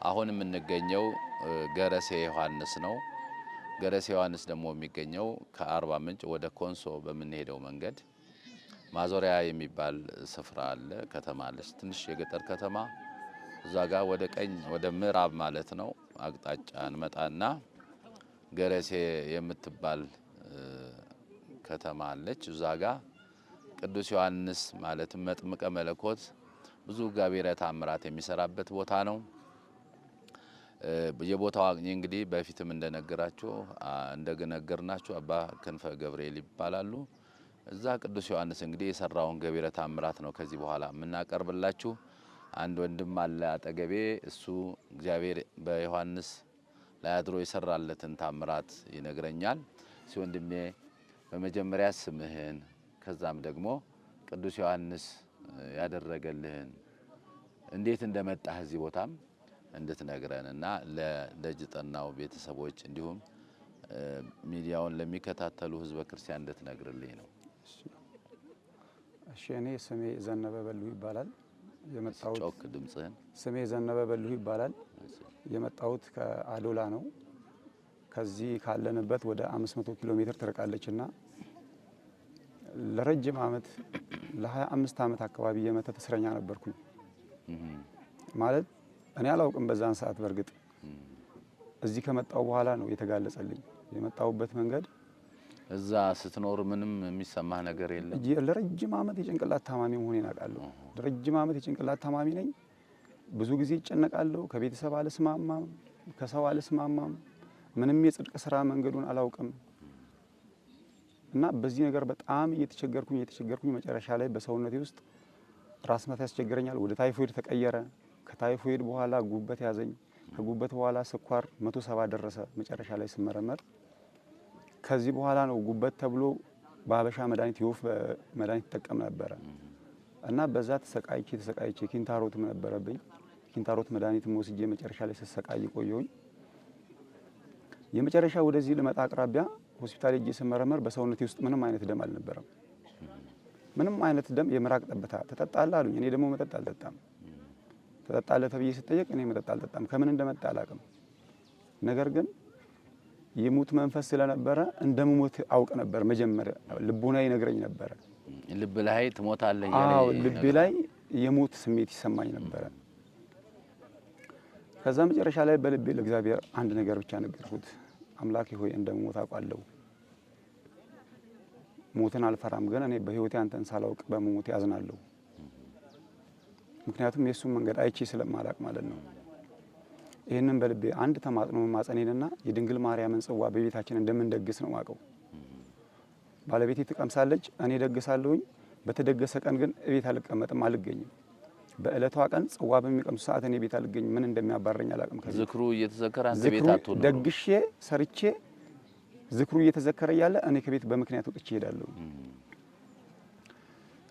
አሁን የምንገኘው ገረሴ ዮሐንስ ነው። ገረሴ ዮሐንስ ደግሞ የሚገኘው ከአርባ ምንጭ ወደ ኮንሶ በምንሄደው መንገድ ማዞሪያ የሚባል ስፍራ አለ። ከተማ አለች፣ ትንሽ የገጠር ከተማ። እዛ ጋር ወደ ቀኝ ወደ ምዕራብ ማለት ነው አቅጣጫ እንመጣና ገረሴ የምትባል ከተማ አለች። እዛ ጋር ቅዱስ ዮሐንስ ማለትም መጥምቀ መለኮት ብዙ ገቢረ ተአምራት የሚሰራበት ቦታ ነው። የቦታው አግኝ እንግዲህ በፊትም እንደነገርናችሁ አባ ክንፈ ገብርኤል ይባላሉ። እዛ ቅዱስ ዮሐንስ እንግዲህ የሰራውን ገቢረ ተአምራት ነው ከዚህ በኋላ የምናቀርብላችሁ። አንድ ወንድም አለ አጠገቤ። እሱ እግዚአብሔር በዮሐንስ ላይ አድሮ የሰራለትን ተአምራት ይነግረኛል። ወንድሜ በመጀመሪያ ስምህን ከዛም ደግሞ ቅዱስ ዮሐንስ ያደረገልህን እንዴት እንደመጣህ እዚህ ቦታም እንድትነግረንና ለደጅ ጠናው ቤተሰቦች እንዲሁም ሚዲያውን ለሚከታተሉ ህዝበ ክርስቲያን እንድትነግርልኝ ነው። እሺ፣ እኔ ስሜ ዘነበ በልሁ ይባላል። የመጣሁት ጮክ ድምጽህን። ስሜ ዘነበ በልሁ ይባላል። የመጣሁት ከአዶላ ነው። ከዚህ ካለንበት ወደ 500 ኪሎ ሜትር ትርቃለችና ለረጅም ዓመት ለ25 ዓመት አካባቢ የመተት እስረኛ ነበርኩኝ። ማለት እኔ አላውቅም በዛን ሰዓት። በርግጥ እዚህ ከመጣው በኋላ ነው የተጋለጸልኝ። የመጣውበት መንገድ እዛ ስትኖር ምንም የሚሰማህ ነገር የለም? ለረጅም ዓመት የጭንቅላት ታማሚ መሆኔን አውቃለሁ። ለረጅም ዓመት የጭንቅላት ታማሚ ነኝ። ብዙ ጊዜ እጨነቃለሁ። ከቤተሰብ አልስማማም፣ ከሰው አልስማማም። ምንም የጽድቅ ስራ መንገዱን አላውቅም እና በዚህ ነገር በጣም እየተቸገርኩኝ መጨረሻ ላይ በሰውነቴ ውስጥ ራስ ምታት ያስቸግረኛል። ወደ ታይፎይድ ተቀየረ። ከታይፎይድ በኋላ ጉበት ያዘኝ። ከጉበት በኋላ ስኳር 170 ደረሰ። መጨረሻ ላይ ስመረመር ከዚህ በኋላ ነው ጉበት ተብሎ በሀበሻ መድኃኒት የወፍ መድኃኒት ተጠቀም ነበረ እና በዛ ተሰቃይቼ ኪንታሮትም ነበረብኝ። ኪንታሮት መድኃኒትም ወስጄ መጨረሻ ላይ ስሰቃይ ቆየሁኝ። የመጨረሻ ወደዚህ ልመጣ አቅራቢያ ሆስፒታል ሄጄ ስመረመር በሰውነቴ ውስጥ ምንም አይነት ደም አልነበረም። ምንም አይነት ደም የምራቅ ጠብታ ትጠጣለህ አሉኝ። እኔ ደግሞ መጠጥ አልጠጣም። ትጠጣለህ ተብዬ ስጠየቅ እኔ መጠጥ አልጠጣም። ከምን እንደመጣ አላውቅም። ነገር ግን የሙት መንፈስ ስለነበረ እንደምሞት አውቅ ነበር። መጀመሪያ ልቡና ይነግረኝ ነበረ። ልብ ላይ ትሞታለህ? አዎ፣ ልቤ ላይ የሞት ስሜት ይሰማኝ ነበረ። ከዛ መጨረሻ ላይ በልቤ ለእግዚአብሔር አንድ ነገር ብቻ ነገርኩት። አምላኬ ሆይ እንደምሞት አውቃለሁ። ሞትን አልፈራም፣ ግን እኔ በህይወቴ አንተን ሳላውቅ በመሞት ያዝናለሁ። ምክንያቱም የእሱን መንገድ አይቼ ስለማላቅ ማለት ነው። ይህንን በልቤ አንድ ተማጽኖ መማጸኔንና የድንግል ማርያምን ጽዋ በቤታችን እንደምንደግስ ነው ማቀው። ባለቤቴ ትቀምሳለች፣ እኔ ደግሳለሁኝ። በተደገሰ ቀን ግን እቤት አልቀመጥም፣ አልገኝም። በእለቷ ቀን ጽዋ በሚቀምሱ ሰዓት እኔ ቤት አልገኝም። ምን እንደሚያባረኝ አላቅም። ዝክሩ እየተዘከረ አንተ ቤት አትሆንም። ደግሼ ሰርቼ ዝክሩ እየተዘከረ ያለ እኔ ከቤት በምክንያት ወጥቼ እሄዳለሁ።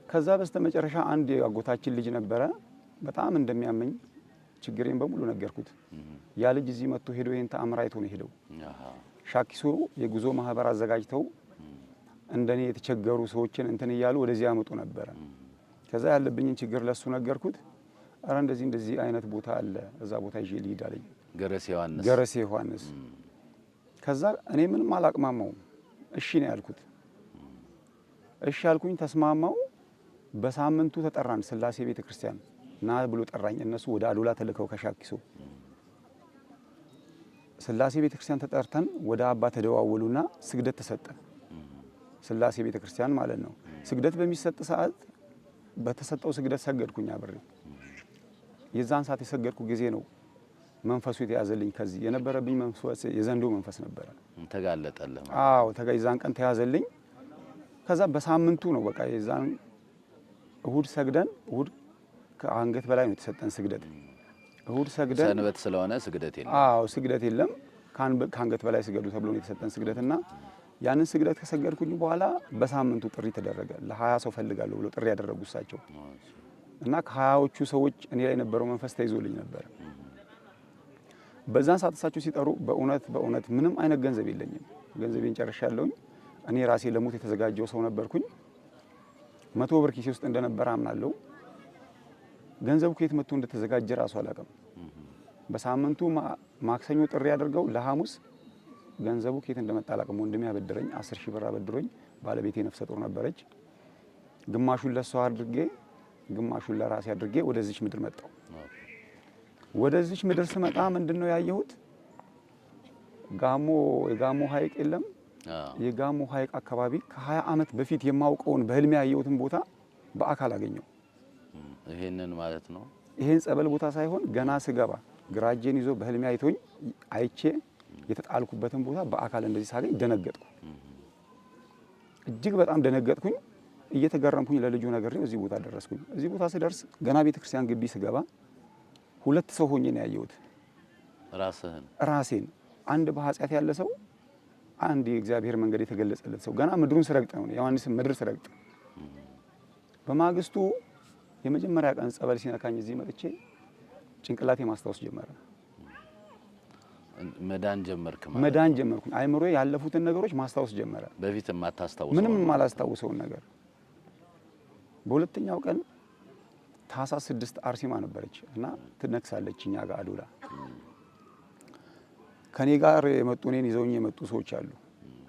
ከዛ በስተመጨረሻ አንድ አጎታችን ልጅ ነበረ። በጣም እንደሚያመኝ ችግሬን በሙሉ ነገርኩት። ያ ልጅ እዚህ መጥቶ ሄዶ ይሄን ተአምር አይቶ ነው ሄደው። ሻኪሶ የጉዞ ማህበር አዘጋጅተው እንደኔ የተቸገሩ ሰዎችን እንትን እያሉ ወደዚህ ያመጡ ነበረ። ከዛ ያለብኝን ችግር ለሱ ነገርኩት። አረ እንደዚህ አይነት ቦታ አለ፣ እዛ ቦታ ይዤ ልሂድ አለኝ። ገረሴ ዮሐንስ። ከዛ እኔ ምንም አላቅማማው፣ እሺ ነው ያልኩት። እሺ ያልኩኝ፣ ተስማማው። በሳምንቱ ተጠራን ስላሴ ቤተክርስቲያን ና ብሎ ጠራኝ። እነሱ ወደ አዶላ ተልከው ከሻኪሶ ስላሴ ቤተክርስቲያን ተጠርተን ወደ አባ ተደዋወሉና ስግደት ተሰጠ። ስላሴ ቤተክርስቲያን ማለት ነው። ስግደት በሚሰጥ ሰዓት በተሰጠው ስግደት ሰገድኩኝ አብሬ። የዛን ሰዓት የሰገድኩ ጊዜ ነው መንፈሱ የተያዘልኝ። ከዚህ የነበረብኝ መንፈስ የዘንዶ መንፈስ ነበረ። ተጋለጠልህ? አዎ፣ የዛን ቀን ተያዘልኝ። ከዛ በሳምንቱ ነው በቃ የዛን እሁድ ሰግደን፣ እሁድ ከአንገት በላይ ነው የተሰጠን ስግደት። እሁድ ሰግደን፣ ሰንበት ስለሆነ ስግደት የለም። አዎ፣ ስግደት የለም። ከአንገት በላይ ስገዱ ተብሎ ነው የተሰጠን ስግደትና ያንን ስግደት ከሰገድኩኝ በኋላ በሳምንቱ ጥሪ ተደረገ። ለ20 ሰው ፈልጋለሁ ብሎ ጥሪ ያደረጉ እሳቸው እና ከ20ዎቹ ሰዎች እኔ ላይ የነበረው መንፈስ ተይዞልኝ ነበር በዛን ሰዓት እሳቸው ሲጠሩ በእውነት ምንም አይነት ገንዘብ የለኝም። ገንዘቤን ጨርሻለሁኝ። እኔ ራሴ ለሞት የተዘጋጀው ሰው ነበርኩኝ። 100 ብር ኪሴ ውስጥ እንደነበረ አምናለሁ። ገንዘቡ ከየት መጥቶ እንደተዘጋጀ ራሱ አላውቅም። በሳምንቱ ማክሰኞ ጥሪ አድርገው ለሐሙስ ገንዘቡ ከየት እንደመጣ አላውቅም። ወንድሜ አበድረኝ 10 ሺህ ብር አበድሮኝ፣ ባለቤቴ ነፍሰ ጡር ነበረች። ግማሹን ለሷ አድርጌ ግማሹን ለራሴ አድርጌ ወደዚች ምድር መጣሁ። ወደዚች ምድር ስመጣ ምንድነው ያየሁት? የጋሞ ሐይቅ የለም? የጋሞ ሐይቅ አካባቢ ከ20 ዓመት በፊት የማውቀውን በህልሜ ያየሁትን ቦታ በአካል አገኘው። ይሄንን ማለት ነው። ይሄን ጸበል ቦታ ሳይሆን ገና ስገባ ግራጄን ይዞ በህልሜ አይቼ የተጣልኩበትን ቦታ በአካል እንደዚህ ሳገኝ ደነገጥኩ። እጅግ በጣም ደነገጥኩኝ። እየተገረምኩኝ ለልጁ ነግሬው እዚህ ቦታ ደረስኩኝ። እዚህ ቦታ ስደርስ ገና ቤተክርስቲያን ግቢ ስገባ 2 ሰው ሆኜ ነው ያየሁት። ራሴን አንድ በኃጢአት ያለ ሰው፣ አንድ የእግዚአብሔር መንገድ የተገለጸለት ሰው ገና ምድሩን ስረግጥ ነው ዮሐንስን ምድር ስረግጥ። በማግስቱ የመጀመሪያ ቀን ጸበል ሲነካኝ እዚህ መጥቼ ጭንቅላቴ ማስታወስ ጀመረ። መዳን ጀመርኩኝ። አይምሮ ያለፉትን ነገሮች ማስታወስ ጀመረ። በፊት የማታስታውሰው ምንም የማላስታውሰውን ነገር። በሁለተኛው ቀን ታኅሳስ 6 አርሴማ ነበረች እና ትነክሳለች እኛ ጋር አዶላ። ከኔ ጋር የመጡ እኔን ይዘውኝ የመጡ ሰዎች አሉ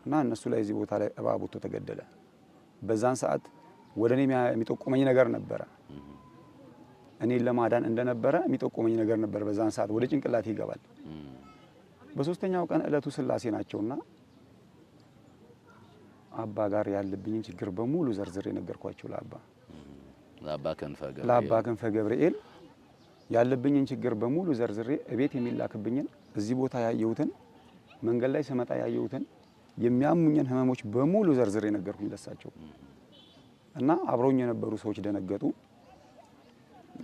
እና እነሱ ላይ እዚህ ቦታ ላይ እባብ ወጥቶ ተገደለ። በዛን ሰዓት ወደ እኔ የሚጠቁመኝ ነገር ነበረ። እኔን ለማዳን እንደነበረ የሚጠቁመኝ ነገር ነበር። በዛን ሰዓት ወደ ጭንቅላቴ ይገባል። በሶስተኛው ቀን እለቱ ስላሴ ናቸውና አባ ጋር ያለብኝን ችግር በሙሉ ዘርዝሬ ነገርኳቸው። ለአባ ክንፈ ገብርኤል ያለብኝን ችግር በሙሉ ዘርዝሬ እቤት የሚላክብኝን እዚህ ቦታ ያየሁትን መንገድ ላይ ስመጣ ያየሁትን የሚያሙኝን ህመሞች በሙሉ ዘርዝሬ ነገርኩኝ ለሳቸው እና አብረውኝ የነበሩ ሰዎች ደነገጡ።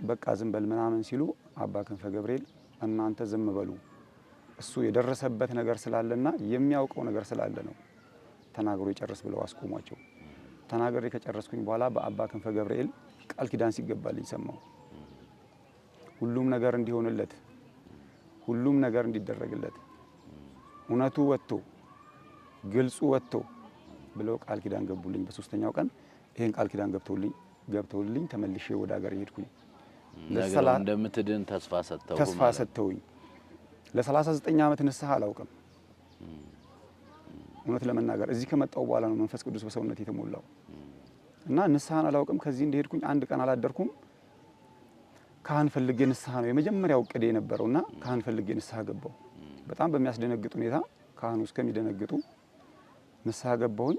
በቃ ዝም በል ምናምን ሲሉ አባ ክንፈ ገብርኤል እናንተ ዝም በሉ እሱ የደረሰበት ነገር ስላለና የሚያውቀው ነገር ስላለ ነው ተናግሮ ይጨርስ ብለው አስቆሟቸው። ተናግሬ ከጨረስኩኝ በኋላ በአባ ክንፈ ገብርኤል ቃል ኪዳን ሲገባልኝ ሰማሁ። ሁሉም ነገር እንዲሆንለት፣ ሁሉም ነገር እንዲደረግለት፣ እውነቱ ወጥቶ ግልጹ ወጥቶ ብለው ቃል ኪዳን ገቡልኝ። በሶስተኛው ቀን ይሄን ቃል ኪዳን ገብተውልኝ ተመልሼ ወደ ሀገር ሄድኩኝ። ነገር እንደምትድን ተስፋ ሰጥተውኝ ለ39 ዓመት ንስሐ አላውቅም። እውነት ለመናገር እዚህ ከመጣው በኋላ ነው መንፈስ ቅዱስ በሰውነት የተሞላው እና ንስሐን አላውቅም። ከዚህ እንደሄድኩኝ አንድ ቀን አላደርኩም። ካህን ፈልጌ ንስሐ ነው የመጀመሪያው እቅዴ የነበረውና ካህን ፈልጌ ንስሐ ገባሁ። በጣም በሚያስደነግጥ ሁኔታ ካህኑ እስከሚደነግጡ ንስሐ ገባሁኝ።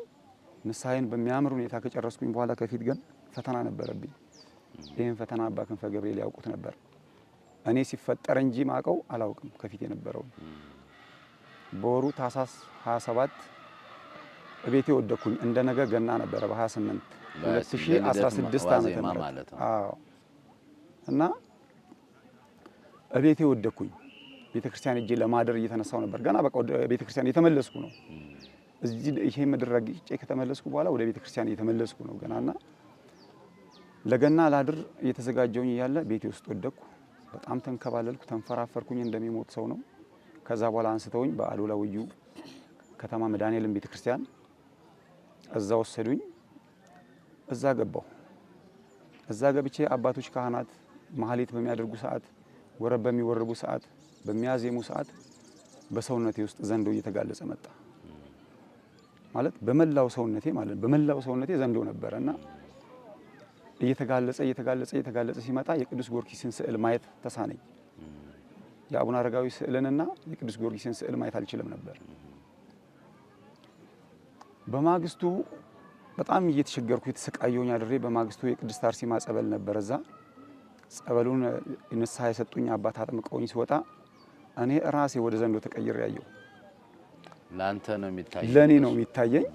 ንስሐዬን በሚያምር ሁኔታ ከጨረስኩኝ በኋላ ከፊት ግን ፈተና ነበረብኝ። ይህን ፈተና አባ ክንፈ ገብርኤል ያውቁት ነበር። እኔ ሲፈጠር እንጂ ማቀው አላውቅም ከፊት የነበረው። በወሩ ታኅሳስ 27 እቤቴ ወደኩኝ። እንደነገ ገና ነበረ በ28 2016 ዓመተ ምህረት እና እቤቴ ወደኩኝ። ቤተክርስቲያን እጄ ለማደር እየተነሳው ነበር። ገና በቃ ወደ ቤተክርስቲያን እየተመለስኩ ነው። እዚህ ይሄ ምድር ረግጬ ከተመለስኩ በኋላ ወደ ቤተክርስቲያን እየተመለስኩ ነው ገናና ለገና ላድር እየተዘጋጀውኝ እያለ ቤቴ ውስጥ ወደኩ። በጣም ተንከባለልኩ፣ ተንፈራፈርኩኝ እንደሚሞት ሰው ነው። ከዛ በኋላ አንስተውኝ በአዶላ ውዩ ከተማ መድኃኔዓለም ቤተክርስቲያን እዛ ወሰዱኝ። እዛ ገባሁ። እዛ ገብቼ አባቶች ካህናት ማህሌት በሚያደርጉ ሰዓት፣ ወረብ በሚወርቡ ሰዓት፣ በሚያዜሙ ሰዓት በሰውነቴ ውስጥ ዘንዶ እየተጋለጸ መጣ። ማለት በመላው ሰውነቴ ዘንዶ ነበረና እየተጋለጸ ሲመጣ የቅዱስ ጊዮርጊስን ስዕል ማየት ተሳነኝ። የአቡነ አረጋዊ ስዕልንና የቅዱስ ጊዮርጊስን ስዕል ማየት አልችልም ነበር። በማግስቱ በጣም እየተቸገርኩ የተሰቃየሁኝ አድሬ በማግስቱ የቅድስት አርሴማ ጸበል ነበር። እዛ ጸበሉን ንስሐ የሰጡኝ አባት አጥምቀውኝ ሲወጣ እኔ ራሴ ወደ ዘንዶ ተቀይሬ ያየሁ። ላንተ ነው የሚታየኝ? ለኔ ነው የሚታየኝ።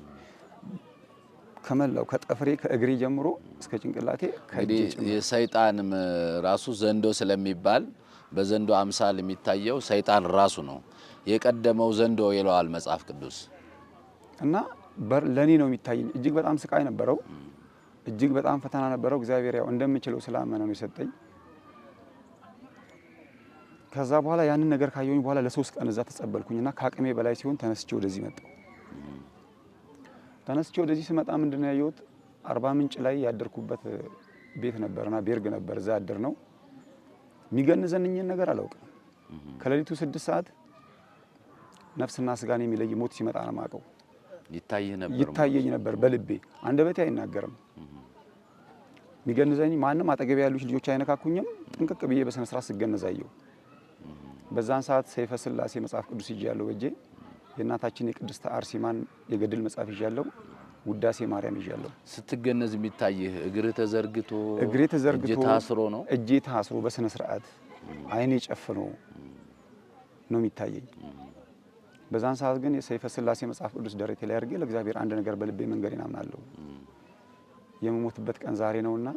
ከመላው ከጠፍሬ ከእግሬ ጀምሮ እስከ ጭንቅላቴ የሰይጣንም ራሱ ዘንዶ ስለሚባል በዘንዶ አምሳል የሚታየው ሰይጣን ራሱ ነው። የቀደመው ዘንዶ ይለዋል መጽሐፍ ቅዱስ እና ለኔ ነው የሚታየኝ። እጅግ በጣም ስቃይ ነበረው። እጅግ በጣም ፈተና ነበረው። እግዚአብሔር ያው እንደምችለው ስላመነ ነው የሰጠኝ። ከዛ በኋላ ያንን ነገር ካየሁኝ በኋላ ለ3 ቀን እዛ ተጸበልኩኝና ከአቅሜ በላይ ሲሆን ተነስቼ ወደዚህ መጣሁ። ተነስቼ ወደዚህ ስመጣ ምንድነው ያየሁት? አርባ ምንጭ ላይ ያደርኩበት ቤት ነበርና ቤርግ ነበር። እዛ ያደር ነው የሚገንዘንኝን ነገር አላውቅም። ከሌሊቱ 6 ሰዓት ነፍስና ስጋን የሚለይ ሞት ሲመጣ ነው የማውቀው። ይታየኝ ነበር በልቤ። አንደበቴ አይናገርም። የሚገንዘኝ ማንም አጠገቤ ያሉት ልጆች አይነካኩኝም። ጥንቅቅ ብዬ በስነ ስርዓት ስገነዛየው በዛን ሰዓት ሰይፈ ስላሴ መጽሐፍ ቅዱስ ይዣለሁ በእጄ። የእናታችን የቅድስት አርሴማን የገድል መጽሐፍ ይዣለሁ። ውዳሴ ማርያም ይዣለሁ። ስትገነዝ የሚታይህ እግርህ ተዘርግቶ እጄ ታስሮ ነው? እጄ ታስሮ በስነ ስርዓት አይኔ ጨፍኖ ነው የሚታየኝ። በዛን ሰዓት ግን የሰይፈ ስላሴ መጽሐፍ ቅዱስ ደረቴ ላይ አድርጌ ለእግዚአብሔር አንድ ነገር በልቤ መንገሬን አምናለሁ። የምሞትበት ቀን ዛሬ ነውና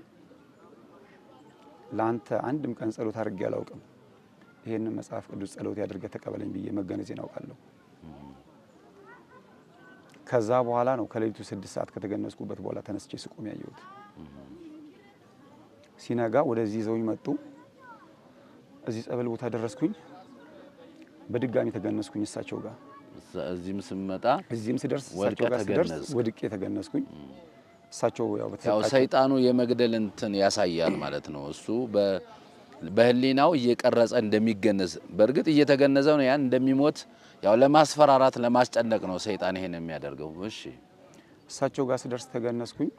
ለአንተ አንድም ቀን ጸሎት አድርጌ አላውቅም። ይሄንን መጽሐፍ ቅዱስ ጸሎት ያድርገህ ተቀበለኝ ብዬ መገነዜን አውቃለሁ። ከዛ በኋላ ነው ከሌሊቱ 6 ሰዓት ከተገነዝኩበት በኋላ ተነስቼ ስቆም ያየሁት። ሲነጋ ወደዚህ ይዘውኝ መጡ። እዚህ ጸበል ቦታ ደረስኩኝ። በድጋሚ ተገነዝኩኝ እሳቸው ጋር። እዚህም ስደርስ እሳቸው ጋር ስደርስ ወድቄ ተገነዝኩኝ። እሳቸው ያው ሰይጣኑ የመግደል እንትን ያሳያል ማለት ነው። እሱ በህሊናው እየቀረጸ እንደሚገነዝ በእርግጥ እየተገነዘ ነው ያን እንደሚሞት ያው ለማስፈራራት ለማስጨነቅ ነው ሰይጣን ይሄን የሚያደርገው። እሺ እሳቸው ጋር ስደርስ ተገነዝኩኝ።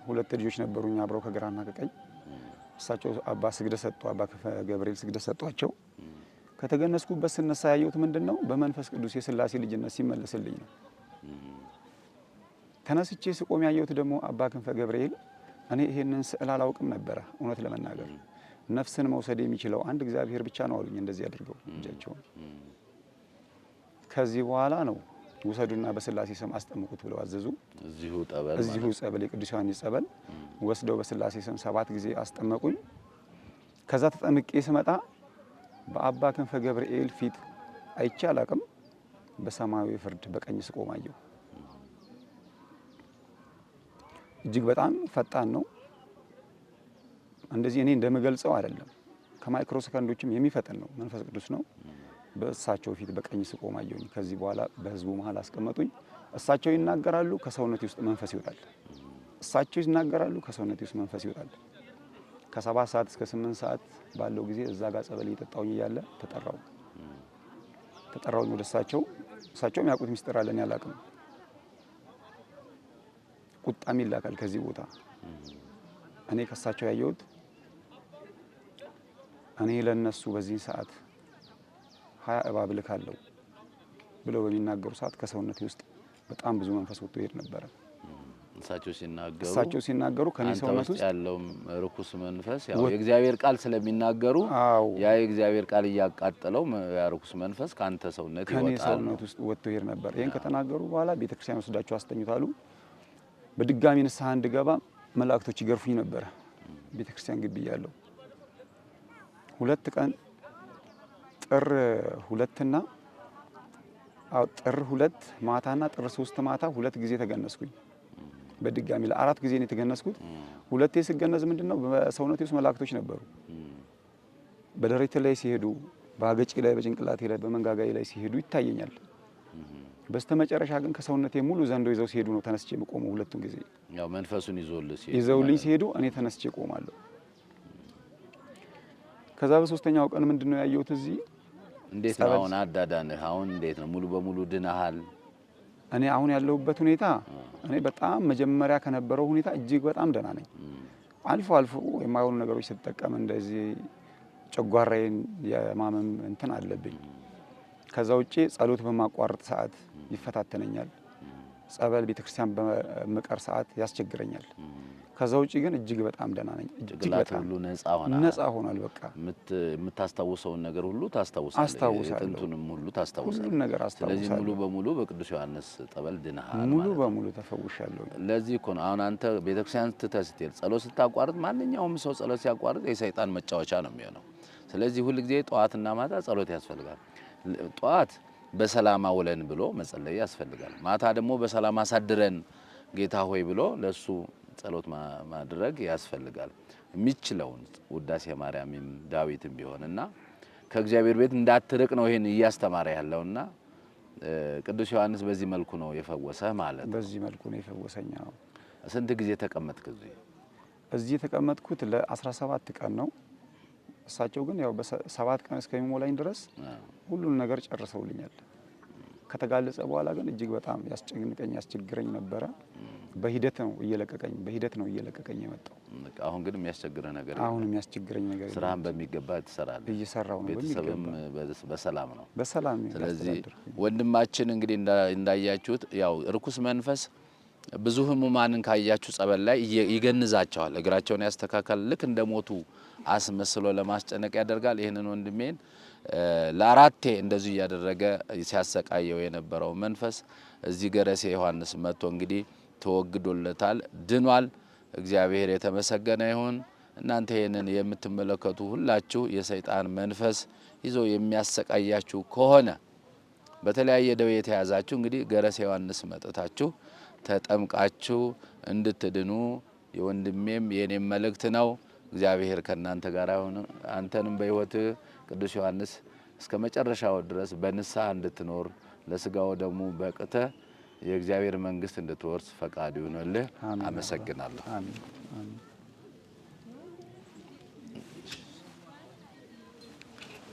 2 ልጆች ነበሩኝ አብረው ከግራና ከቀኝ። እሳቸው አባ ስግደት ሰጡ፣ አባ ገብርኤል ስግደት ሰጧቸው። ከተገነዝኩበት ስነሳ ያየሁት ምንድነው? በመንፈስ ቅዱስ የስላሴ ልጅነት ሲመለስልኝ ነው። ተነስቼ ስቆም ያየሁት ደግሞ አባ ክንፈ ገብርኤል። እኔ ይሄንን ስዕል አላውቅም ነበረ እውነት ለመናገር። ነፍስን መውሰድ የሚችለው አንድ እግዚአብሔር ብቻ ነው አሉኝ። እንደዚህ አድርገው እጃቸውን ከዚህ በኋላ ነው ውሰዱና በስላሴ ስም አስጠምቁት ብለው አዘዙ። እዚሁ ጸበል የቅዱስ ዮሐንስ ጸበል ወስደው በስላሴ ስም 7 ጊዜ አስጠመቁኝ። ከዛ ተጠምቄ ስመጣ በአባ ክንፈ ገብርኤል ፊት አይቼ አላቅም። በሰማያዊ ፍርድ በቀኝ ስቆም አየሁ። እጅግ በጣም ፈጣን ነው። እንደዚህ እኔ እንደምገልጸው አይደለም። ከማይክሮ ሰከንዶችም የሚፈጥን ነው። መንፈስ ቅዱስ ነው። በእሳቸው ፊት በቀኝ ስቆም አየሁኝ። ከዚህ በኋላ በህዝቡ መሀል አስቀመጡኝ። እሳቸው ይናገራሉ፣ ከሰውነቴ ውስጥ መንፈስ ይወጣል። እሳቸው ይናገራሉ፣ ከሰውነቴ ውስጥ መንፈስ ይወጣል። ከ7 ሰዓት እስከ 8 ሰዓት ባለው ጊዜ እዛ ጋር ጸበል እየጠጣሁኝ እያለ ተጠራሁኝ ወደ እሳቸው። እሳቸውም ያውቁት ሚስጥር አለን ያላቅም። ቁጣም ይላካል ከዚህ ቦታ። እኔ ከእሳቸው ያየሁት እኔ ለነሱ በዚህ ሰዓት 20 እባብ ልካለሁ ብለው በሚናገሩ ሰዓት ከሰውነቴ ውስጥ በጣም ብዙ መንፈስ ወጥቶ ይሄድ ነበረ። እሳቸው ሲናገሩ ከኔ ሰውነት ውስጥ ያለው ርኩስ መንፈስ ያው የእግዚአብሔር ቃል ስለሚናገሩ ያ የእግዚአብሔር ቃል እያቃጠለው ያ ርኩስ መንፈስ ካንተ ሰውነት ይወጣል። ከኔ ሰውነት ውስጥ ወጥቶ ይሄድ ነበር። ይሄን ከተናገሩ በኋላ ቤተክርስቲያን ወስዳቸው አስተኙታሉ። በድጋሚ ንስሐ እንድገባ መላእክቶች ይገርፉኝ ነበር። ቤተክርስቲያን ግቢ ያለው 2 ቀን ጥር 2 ማታና ጥር 3 ማታ 2 ጊዜ ተገነዝኩኝ። በድጋሚ ለ4 ጊዜ ነው የተገነዝኩት። 2 ስገነዝ ምንድነው በሰውነቴ ውስጥ መላእክቶች ነበሩ። በደረቴ ላይ ሲሄዱ፣ በአገጬ ላይ፣ በጭንቅላቴ ላይ፣ በመንጋጋዬ ላይ ሲሄዱ ይታየኛል። በስተመጨረሻ ግን ከሰውነቴ ሙሉ ዘንዶ ይዘው ሲሄዱ ነው ተነስቼ የምቆመው። 2ቱን ጊዜ ያው መንፈሱን ይዘውልኝ ሲሄዱ እኔ ተነስቼ ቆማለሁ። ከዛ በ3ኛው ቀን ምንድነው ያየሁት? እዚህ እንዴት ነው አሁን አዳዳንህ? አሁን እንዴት ነው? ሙሉ በሙሉ ድነሃል? እኔ አሁን ያለሁበት ሁኔታ እኔ በጣም መጀመሪያ ከነበረው ሁኔታ እጅግ በጣም ደህና ነኝ። አልፎ አልፎ የማይሆኑ ነገሮች ስትጠቀም እንደዚህ ጨጓራዬን የማመም እንትን አለብኝ። ከዛ ውጪ ጸሎት በማቋረጥ ሰዓት ይፈታተነኛል። ጸበል ቤተክርስቲያን በመቀር ሰዓት ያስቸግረኛል። ከዛ ውጪ ግን እጅግ በጣም ደህና ነኝ። እጅግ በጣም ሁሉ ነፃ ሆኗል። በቃ የምታስታውሰውን ነገር ሁሉ ታስታውሳለህ። ጥንቱንም ሁሉ ታስታውሳለህ። ሁሉ ነገር አስታውሳለሁ። ስለዚህ ሙሉ በሙሉ በቅዱስ ዮሐንስ ጠበል ድነሃል። ሙሉ በሙሉ ተፈውሻለሁ። ለዚህ እኮ ነው አሁን አንተ ቤተክርስቲያን ስትሄድ ጸሎት ስታቋርጥ፣ ማንኛውም ሰው ጸሎት ሲያቋርጥ የሰይጣን መጫወቻ ነው የሚሆነው። ስለዚህ ሁል ጊዜ ጠዋትና ማታ ጸሎት ያስፈልጋል። ጠዋት በሰላም አውለን ብሎ መጸለይ ያስፈልጋል። ማታ ደግሞ በሰላም አሳድረን ጌታ ሆይ ብሎ ለሱ ጸሎት ማድረግ ያስፈልጋል። የሚችለውን ውዳሴ ማርያምም ዳዊትም ቢሆንና ከእግዚአብሔር ቤት እንዳትርቅ ነው ይሄን እያስተማረ ያለውና ቅዱስ ዮሐንስ በዚህ መልኩ ነው የፈወሰህ ማለት ነው። በዚህ መልኩ ነው የፈወሰኝ። ስንት ጊዜ ተቀመጥክ እዚህ? እዚህ የተቀመጥኩት ለ17 ቀን ነው። እሳቸው ግን ያው በ7 ቀን እስከሚሞላኝ ድረስ ሁሉን ነገር ጨርሰውልኛል። ከተጋለጸ በኋላ ግን እጅግ በጣም ያስቸግረኝ ነበረ። በሂደት ነው እየለቀቀኝ የመጣው። አሁን ግን የሚያስቸግረህ ነገር አሁን የሚያስቸግረኝ ነገር ስራህን በሚገባ ትሰራለህ? እየሰራው ነው። ቤተሰብም በሰላም ነው? በሰላም ነው። ስለዚህ ወንድማችን እንግዲህ እንዳያችሁት ያው ርኩስ መንፈስ ብዙ ህሙማንን ካያችሁ ጸበል ላይ ይገንዛቸዋል፣ እግራቸውን ያስተካከል፣ ልክ እንደሞቱ አስመስሎ ለማስጨነቅ ያደርጋል። ይህንን ወንድሜን ለአራቴ እንደዚህ እያደረገ ሲያሰቃየው የነበረው መንፈስ እዚህ ገረሴ ዮሐንስ መጥቶ እንግዲህ ተወግዶለታል፣ ድኗል። እግዚአብሔር የተመሰገነ ይሁን። እናንተ ይህንን የምትመለከቱ ሁላችሁ የሰይጣን መንፈስ ይዞ የሚያሰቃያችሁ ከሆነ በተለያየ ደዌ የተያዛችሁ እንግዲህ ገረሴ ዮሐንስ መጥታችሁ ተጠምቃችሁ እንድትድኑ የወንድሜም የኔም መልእክት ነው። እግዚአብሔር ከእናንተ ጋር ይሁን። አንተንም በሕይወት ቅዱስ ዮሐንስ እስከ መጨረሻው ድረስ በንስሐ እንድትኖር ለስጋው ደግሞ በቅተህ የእግዚአብሔር መንግሥት እንድትወርስ ፈቃዱ ይሁንልህ። አመሰግናለሁ። አሜን።